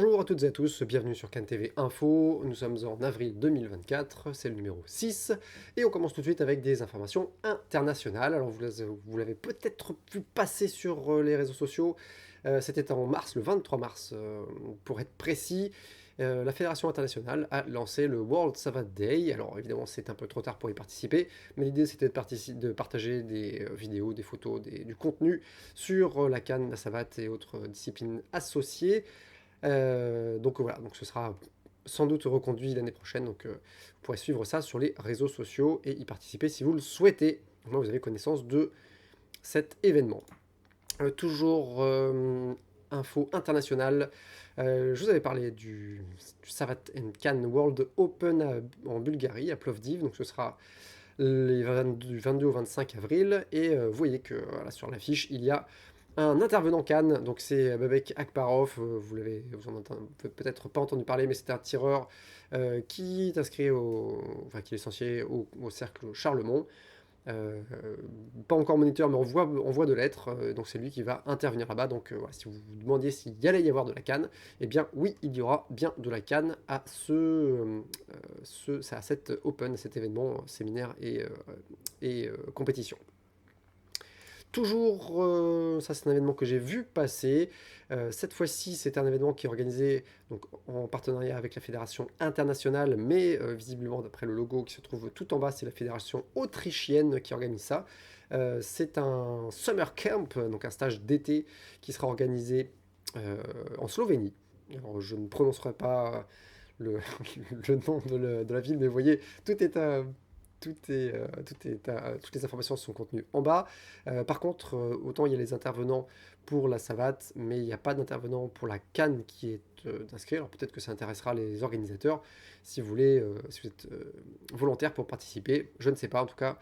Bonjour à toutes et à tous, bienvenue sur Cannes TV Info, nous sommes en avril 2024, c'est le numéro 6, et on commence tout de suite avec des informations internationales. Alors vous l'avez peut-être vu passer sur les réseaux sociaux, c'était en mars, le 23 mars pour être précis. La Fédération internationale a lancé le World Savate Day. Alors évidemment c'est un peu trop tard pour y participer, mais l'idée c'était de partager des vidéos, des photos, du contenu sur la canne, la savate et autres disciplines associées. Donc voilà, donc ce sera sans doute reconduit l'année prochaine, donc vous pourrez suivre ça sur les réseaux sociaux et y participer si vous le souhaitez. Moi, vous avez connaissance de cet événement. Toujours info internationale, je vous avais parlé du Savate Can World Open en Bulgarie, à Plovdiv, donc ce sera du 22 au 25 avril, et vous voyez que voilà, sur l'affiche, il y a un intervenant Cannes, donc c'est Babek Akbarov, vous en avez peut-être pas entendu parler, mais c'est un tireur qui est inscrit qui est licencié au cercle Charlemont. Euh, Pas encore moniteur, mais on voit de l'être, donc c'est lui qui va intervenir là-bas. Donc voilà, si vous vous demandiez s'il y allait y avoir de la canne, eh bien oui, il y aura bien de la canne à à cet Open, cet événement, séminaire et compétition. Toujours, ça c'est un événement que j'ai vu passer. Cette fois-ci, c'est un événement qui est organisé donc, en partenariat avec la Fédération internationale, mais visiblement, d'après le logo qui se trouve tout en bas, c'est la Fédération autrichienne qui organise ça. C'est un summer camp, donc un stage d'été qui sera organisé en Slovénie. Alors, je ne prononcerai pas le, le nom de la ville, mais vous voyez, toutes les informations sont contenues en bas. Par contre, autant il y a les intervenants pour la savate, mais il n'y a pas d'intervenant pour la canne qui est d'inscrire. Alors peut-être que ça intéressera les organisateurs si vous voulez, si vous êtes volontaire pour participer. Je ne sais pas, en tout cas,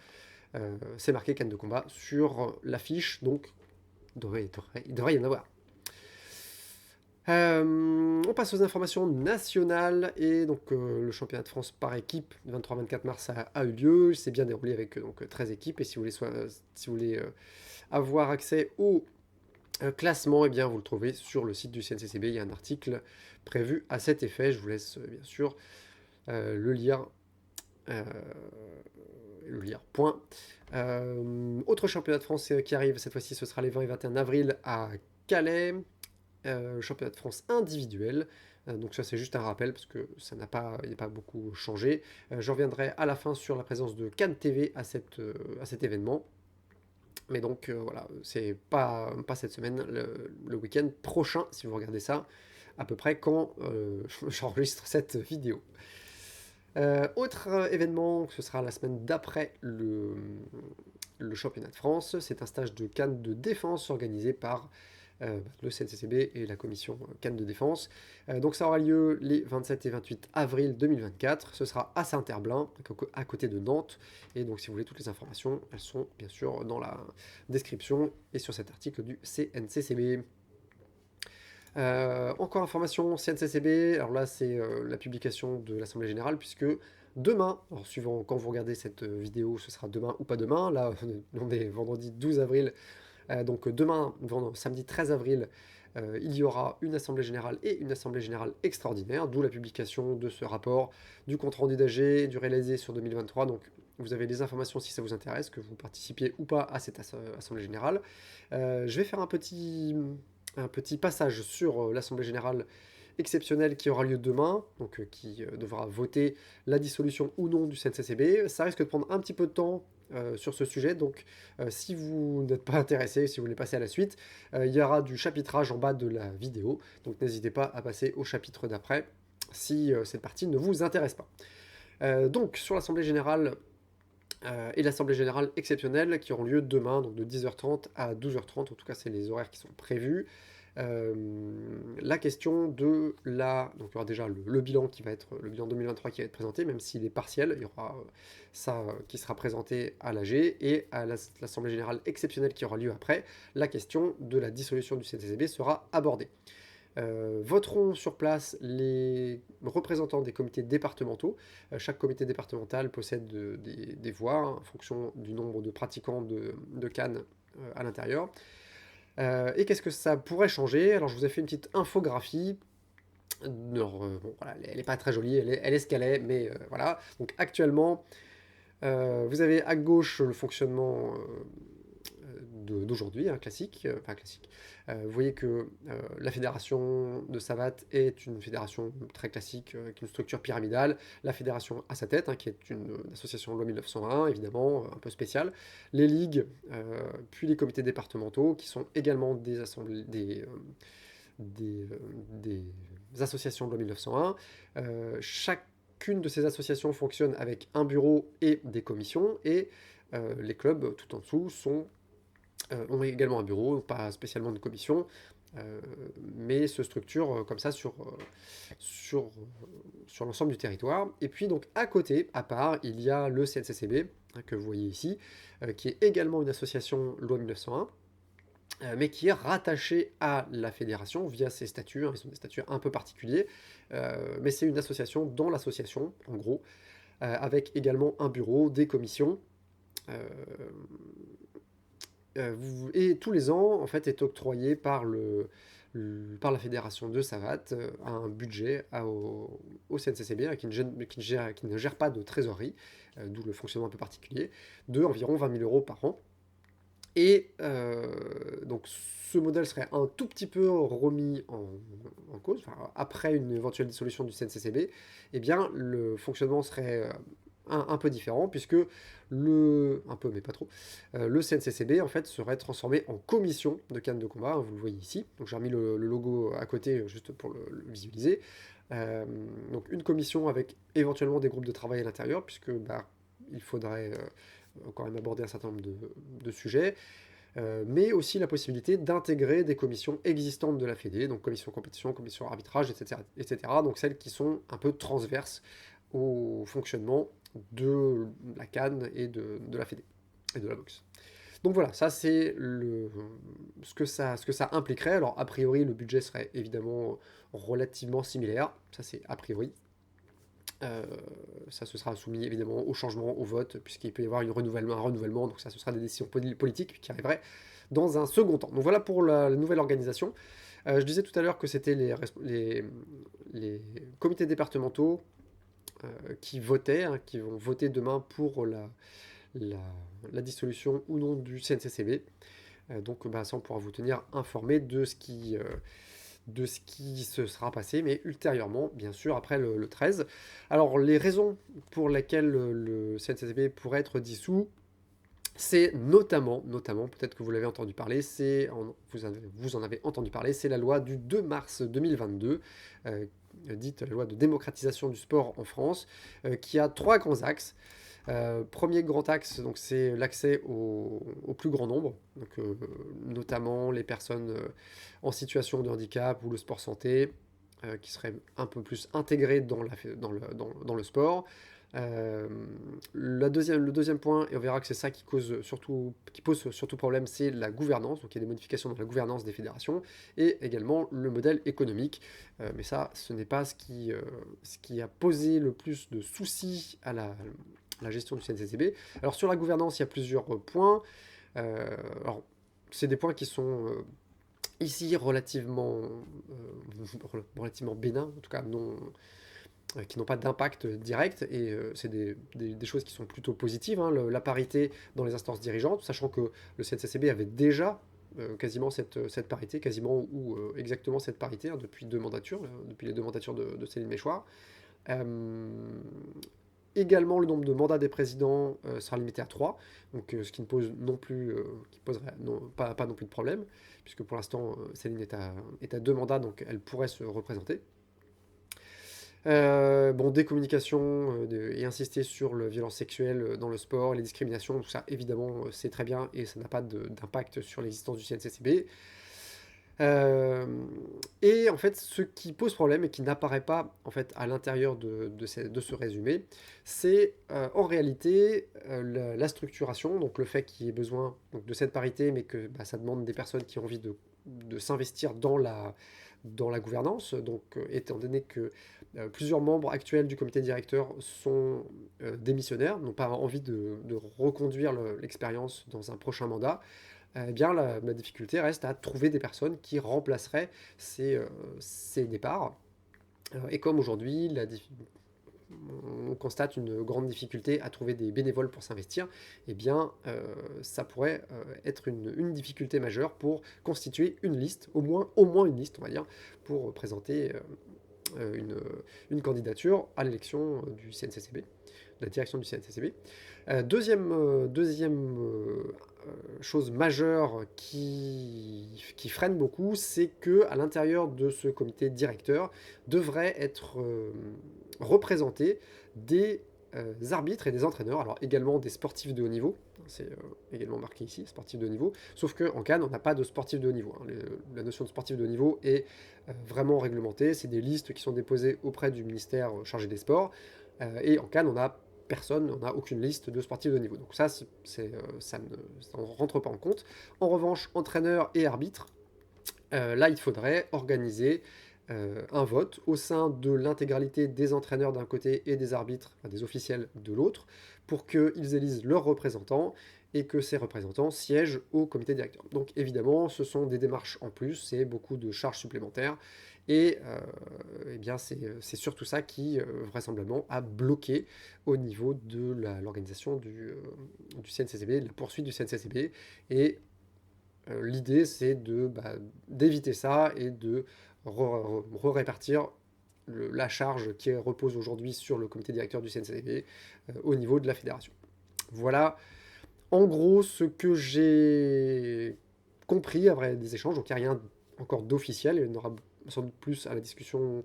c'est marqué canne de combat sur l'affiche, donc il devrait y en avoir. On passe aux informations nationales et donc le championnat de France par équipe du 23-24 mars a eu lieu. C'est bien déroulé avec donc 13 équipes et si vous voulez avoir accès au classement, eh bien vous le trouvez sur le site du CNCCB. Il y a un article prévu à cet effet. Je vous laisse bien sûr le lire. Point. Autre championnat de France qui arrive cette fois-ci, ce sera les 20 et 21 avril à Calais. Championnat de France individuel. Donc ça c'est juste un rappel parce que il n'a pas beaucoup changé. Je reviendrai à la fin sur la présence de Cannes TV à cet événement. Mais donc voilà, c'est pas cette semaine, le week-end prochain, si vous regardez ça, à peu près quand j'enregistre cette vidéo. Autre événement, ce sera la semaine d'après le championnat de France. C'est un stage de Cannes de défense organisé par le CNCCB et la commission Cannes de défense. Donc ça aura lieu les 27 et 28 avril 2024. Ce sera à Saint-Herblain, à côté de Nantes. Et donc si vous voulez toutes les informations, elles sont bien sûr dans la description et sur cet article du CNCCB. Encore information CNCCB, alors là c'est la publication de l'Assemblée Générale, puisque demain, alors suivant quand vous regardez cette vidéo, ce sera demain ou pas demain, là on est vendredi 12 avril, donc demain, samedi 13 avril, il y aura une Assemblée Générale et une Assemblée Générale extraordinaire, d'où la publication de ce rapport, du compte-rendu d'AG, du réalisé sur 2023, donc vous avez des informations si ça vous intéresse, que vous participiez ou pas à cette Assemblée Générale. Je vais faire un petit passage sur l'Assemblée Générale exceptionnelle qui aura lieu demain, donc qui devra voter la dissolution ou non du CNCCB. Ça risque de prendre un petit peu de temps sur ce sujet, donc si vous n'êtes pas intéressé, si vous voulez passer à la suite, il y aura du chapitrage en bas de la vidéo, donc n'hésitez pas à passer au chapitre d'après si cette partie ne vous intéresse pas. Donc sur l'Assemblée Générale et l'Assemblée Générale exceptionnelle qui auront lieu demain, donc de 10h30 à 12h30, en tout cas c'est les horaires qui sont prévus. La question de donc il y aura déjà le bilan qui va être le bilan 2023 qui va être présenté, même s'il est partiel, il y aura ça qui sera présenté à l'AG et à l'Assemblée Générale exceptionnelle qui aura lieu après, la question de la dissolution du CNCCB sera abordée. Voteront sur place les représentants des comités départementaux. Chaque comité départemental possède des voix en fonction du nombre de pratiquants de Cannes à l'intérieur. Et qu'est-ce que ça pourrait changer? Alors je vous ai fait une petite infographie Alors, bon, voilà, elle n'est pas très jolie, elle est ce qu'elle est, mais voilà. Donc actuellement, vous avez à gauche le fonctionnement d'aujourd'hui, hein, classique, enfin classique. Vous voyez que la fédération de Savate est une fédération très classique, avec une structure pyramidale. La fédération à sa tête, hein, qui est une association loi 1901, évidemment, un peu spéciale. Les ligues, puis les comités départementaux, qui sont également des assemblées, des, euh, des associations de loi 1901. Chacune de ces associations fonctionne avec un bureau et des commissions, et les clubs tout en dessous ont également un bureau, pas spécialement de commission, euh, mais se structurent comme ça sur, sur l'ensemble du territoire. Et puis donc à côté, à part, il y a le CNCCB, hein, que vous voyez ici, qui est également une association loi 1901, mais qui est rattaché à la fédération via ses statuts, hein. Ils sont des statuts un peu particuliers, mais c'est une association dans l'association, en gros, avec également un bureau, des commissions, euh, et tous les ans, en fait, est octroyé par par la fédération de Savate un budget au CNCCB, hein, qui ne gère pas de trésorerie, d'où le fonctionnement un peu particulier, de environ 20 000 euros par an. Et donc ce modèle serait un tout petit peu remis en cause, enfin, après une éventuelle dissolution du CNCCB, eh bien le fonctionnement serait un peu différent, puisque un peu mais pas trop, le CNCCB en fait serait transformé en commission de canne de combat, hein, vous le voyez ici, donc j'ai remis le logo à côté juste pour le visualiser. Euh, donc une commission avec éventuellement des groupes de travail à l'intérieur, puisque bah, il faudrait quand même aborder un certain nombre de sujets, mais aussi la possibilité d'intégrer des commissions existantes de la Fédé, donc commission compétition, commission arbitrage, etc., etc., donc celles qui sont un peu transverses au fonctionnement de la CAN et de la Fédé, et de la boxe. Donc voilà, ça c'est ce que ça impliquerait. Alors a priori, le budget serait évidemment relativement similaire, ça c'est a priori. Euh, Ça se sera soumis évidemment au changement, au vote, puisqu'il peut y avoir un renouvellement, donc ça ce sera des décisions politiques qui arriveraient dans un second temps. Donc voilà pour la nouvelle organisation. Je disais tout à l'heure que c'était les comités départementaux qui votaient, hein, qui vont voter demain pour la, la dissolution ou non du CNCCB. Donc bah, ça on pourra vous tenir informé de ce qui se sera passé, mais ultérieurement, bien sûr, après le 13. Alors, les raisons pour lesquelles le CNCCB pourrait être dissous, c'est notamment, peut-être que vous l'avez entendu parler, vous en avez entendu parler, c'est la loi du 2 mars 2022, dite la loi de démocratisation du sport en France, qui a trois grands axes. Premier grand axe, donc c'est l'accès au plus grand nombre, donc, notamment les personnes en situation de handicap ou le sport santé, qui seraient un peu plus intégrées dans le sport. Euh, le deuxième point, et on verra que c'est ça qui pose surtout problème, c'est la gouvernance. Donc il y a des modifications dans la gouvernance des fédérations et également le modèle économique. Mais ça, ce n'est pas ce qui a posé le plus de soucis à la gestion du CNCCB. Alors sur la gouvernance, il y a plusieurs points. Alors, c'est des points qui sont ici relativement bénins, en tout cas non, qui n'ont pas d'impact direct, et c'est des choses qui sont plutôt positives, hein. La parité dans les instances dirigeantes, sachant que le CNCCB avait déjà quasiment cette parité, quasiment ou exactement cette parité, hein, depuis deux mandatures, depuis les deux mandatures de Céline Méchoir. Euh, Également, le nombre de mandats des présidents sera limité à 3, donc ce qui ne pose non plus, qui poserait pas non plus de problème, puisque pour l'instant, Céline est à 2 mandats, donc elle pourrait se représenter. Bon, des communications et insister sur la violence sexuelle dans le sport, les discriminations, tout ça, évidemment, c'est très bien et ça n'a pas d'impact sur l'existence du CNCCB. Euh, et en fait, ce qui pose problème et qui n'apparaît pas en fait à l'intérieur de ce résumé, c'est en réalité la structuration, donc le fait qu'il y ait besoin donc, de cette parité, mais que bah, ça demande des personnes qui ont envie de s'investir dans la gouvernance. Donc, étant donné que plusieurs membres actuels du comité directeur sont démissionnaires, n'ont pas envie de reconduire l'expérience dans un prochain mandat, eh bien la difficulté reste à trouver des personnes qui remplaceraient ces départs. Et comme aujourd'hui, on constate une grande difficulté à trouver des bénévoles pour s'investir, eh bien, ça pourrait être une difficulté majeure pour constituer une liste, au moins une liste, on va dire, pour présenter une candidature à l'élection du CNCCB, de la direction du CNCCB. Deuxième chose majeure qui freine beaucoup, c'est que à l'intérieur de ce comité directeur devraient être représentés des arbitres et des entraîneurs, alors également des sportifs de haut niveau, c'est également marqué ici, sportifs de haut niveau, sauf qu'en Cannes, on n'a pas de sportifs de haut niveau. Hein. La notion de sportif de haut niveau est vraiment réglementée, c'est des listes qui sont déposées auprès du ministère chargé des sports, et en Cannes, on n'a personne, on n'a aucune liste de sportifs de haut niveau. Donc ça, ça ne rentre pas en compte. En revanche, entraîneurs et arbitres, là, il faudrait organiser un vote au sein de l'intégralité des entraîneurs d'un côté et des arbitres, enfin des officiels de l'autre, pour qu'ils élisent leurs représentants et que ces représentants siègent au comité directeur. Donc évidemment, ce sont des démarches en plus, c'est beaucoup de charges supplémentaires, et eh bien c'est surtout ça qui vraisemblablement a bloqué au niveau de l'organisation du CNCCB, de la poursuite du CNCCB, et l'idée c'est d'éviter ça et de répartir la charge qui repose aujourd'hui sur le comité directeur du CNCB au niveau de la fédération. Voilà en gros ce que j'ai compris après des échanges, donc il n'y a rien encore d'officiel, il y en aura sans doute plus à la discussion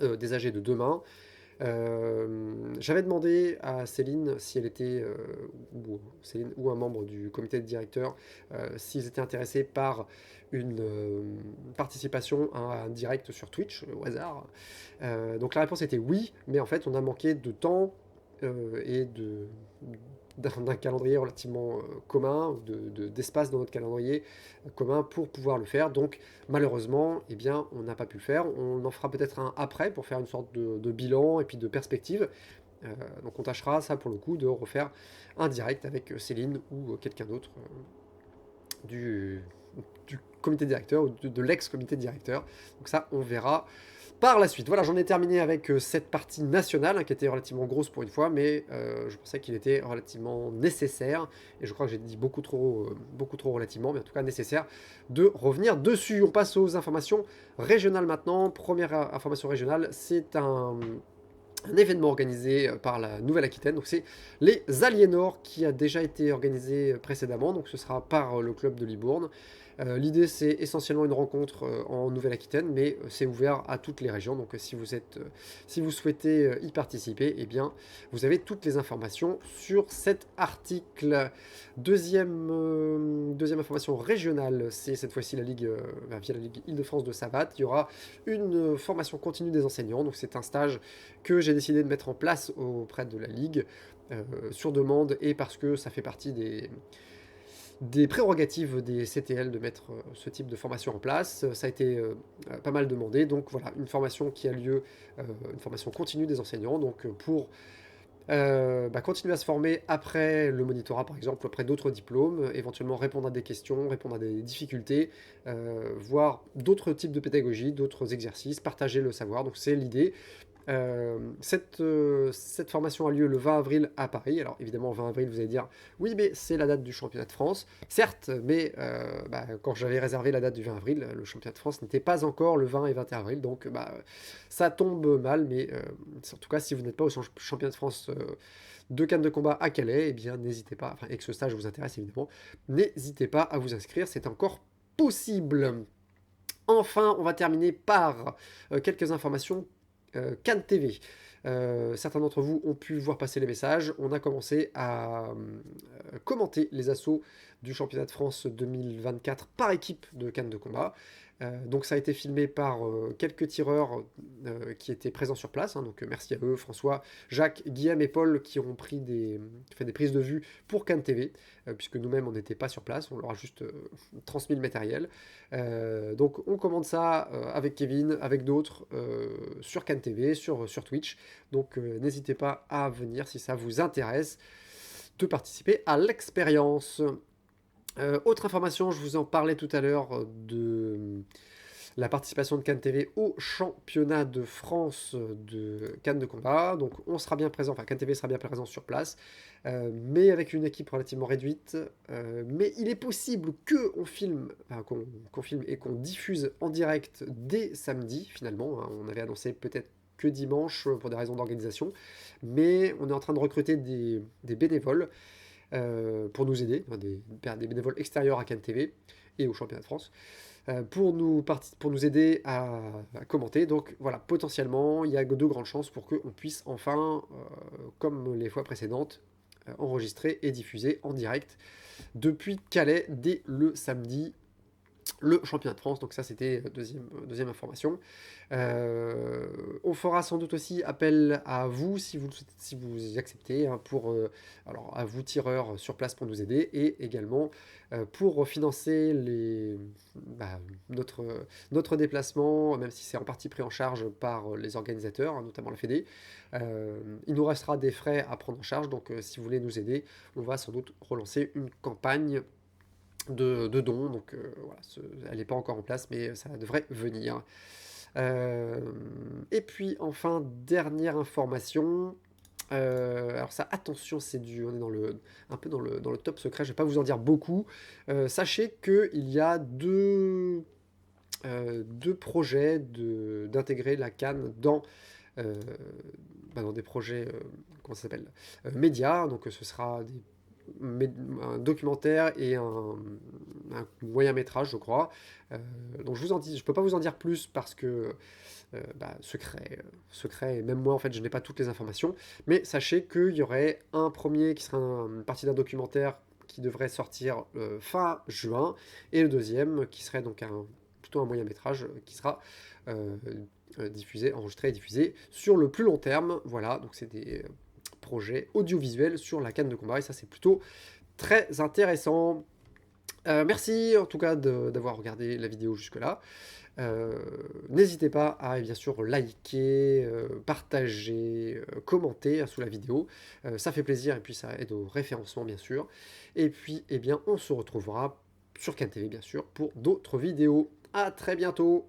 des AG de demain. J'avais demandé à Céline si elle était, Céline ou un membre du comité de directeur, s'ils étaient intéressés par une participation à un direct sur Twitch, au hasard. Donc la réponse était oui, mais en fait on a manqué de temps et d'un calendrier relativement commun, d'espace dans notre calendrier commun pour pouvoir le faire. Donc malheureusement, eh bien, on n'a pas pu le faire. On en fera peut-être un après pour faire une sorte de bilan et puis de perspective. Donc on tâchera ça pour le coup de refaire un direct avec Céline ou quelqu'un d'autre du, du comité directeur ou de l'ex-comité directeur. Donc ça, on verra par la suite. Voilà, j'en ai terminé avec cette partie nationale, hein, qui était relativement grosse pour une fois, mais je pensais qu'il était relativement nécessaire, et je crois que j'ai dit beaucoup trop relativement, mais en tout cas nécessaire, de revenir dessus. On passe aux informations régionales maintenant. Première information régionale, c'est un événement organisé par la Nouvelle-Aquitaine. Donc c'est les Aliénors qui a déjà été organisé précédemment. Donc ce sera par le club de Libourne. L'idée c'est essentiellement une rencontre en Nouvelle-Aquitaine, mais c'est ouvert à toutes les régions. Donc si vous souhaitez y participer, eh bien vous avez toutes les informations sur cet article. Deuxième information régionale, c'est cette fois-ci la Ligue, via la Ligue Île-de-France de Savate. Il y aura une formation continue des enseignants. Donc c'est un stage que j'ai décidé de mettre en place auprès de la Ligue sur demande et parce que ça fait partie des prérogatives des CTL de mettre ce type de formation en place. Ça a été pas mal demandé, donc voilà, une formation qui a lieu, une formation continue des enseignants, donc pour continuer à se former après le monitorat par exemple, après d'autres diplômes, éventuellement répondre à des questions, répondre à des difficultés, voir d'autres types de pédagogie, d'autres exercices, partager le savoir, donc c'est l'idée. Cette formation a lieu le 20 avril à Paris. Alors évidemment, 20 avril, vous allez dire, oui, mais c'est la date du championnat de France. Certes, mais quand j'avais réservé la date du 20 avril, le championnat de France n'était pas encore le 20 et 21 avril. Donc ça tombe mal, mais en tout cas, si vous n'êtes pas au championnat de France de canne de combat à Calais, eh bien n'hésitez pas, enfin, et que ce stage vous intéresse évidemment, n'hésitez pas à vous inscrire, c'est encore possible. Enfin, on va terminer par quelques informations Cannes TV. Certains d'entre vous ont pu voir passer les messages. On a commencé à commenter les assauts du championnat de France 2024 par équipe de canne de combat. Donc ça a été filmé par quelques tireurs qui étaient présents sur place. Hein, donc merci à eux, François, Jacques, Guillaume et Paul qui ont fait des prises de vue pour Cannes TV, puisque nous-mêmes on n'était pas sur place, on leur a juste transmis le matériel. Donc on commande ça avec Kevin, avec d'autres, sur Cannes TV, sur Twitch. Donc n'hésitez pas à venir si ça vous intéresse de participer à l'expérience. Autre information, je vous en parlais tout à l'heure la participation de Cannes TV au championnat de France de Cannes de combat. Donc on sera bien présent, enfin Cannes TV sera bien présent sur place, mais avec une équipe relativement réduite. Mais il est possible que on filme, enfin, qu'on filme et qu'on diffuse en direct dès samedi finalement, hein. On avait annoncé peut-être que dimanche pour des raisons d'organisation, mais on est en train de recruter des bénévoles pour nous aider, enfin, des bénévoles extérieurs à Cannes TV et au championnat de France, pour nous aider à commenter. Donc voilà, potentiellement, il y a de grandes chances pour qu'on puisse enfin, comme les fois précédentes, enregistrer et diffuser en direct depuis Calais dès le samedi le championnat de France. Donc ça, c'était deuxième information. On fera sans doute aussi appel à vous si vous acceptez, hein, alors à vous tireurs sur place pour nous aider et également pour financer notre déplacement, même si c'est en partie pris en charge par les organisateurs, hein, notamment la Fédé. Il nous restera des frais à prendre en charge, donc si vous voulez nous aider, on va sans doute relancer une campagne de dons. Donc voilà, elle n'est pas encore en place, mais ça devrait venir. Et puis enfin, dernière information. Alors ça, attention, on est un peu dans le top secret, je ne vais pas vous en dire beaucoup. Sachez qu'il y a deux projets d'intégrer la Cannes euh, dans des projets, comment ça s'appelle, médias. Donc ce sera un documentaire et un moyen métrage, je crois. Donc je peux pas vous en dire plus parce que secret, et même moi en fait je n'ai pas toutes les informations, mais sachez qu'il y aurait un premier qui serait une partie d'un documentaire qui devrait sortir fin juin, et le deuxième qui serait donc plutôt un moyen métrage qui sera enregistré et diffusé sur le plus long terme. Voilà, donc c'est des projets audiovisuels sur la Cannes de combat, et ça c'est plutôt très intéressant. Merci en tout cas d'avoir regardé la vidéo jusque-là. N'hésitez pas à bien sûr liker, partager, commenter, hein, sous la vidéo. Ça fait plaisir et puis ça aide au référencement bien sûr. Et puis eh bien on se retrouvera sur Cannes TV bien sûr pour d'autres vidéos. À très bientôt.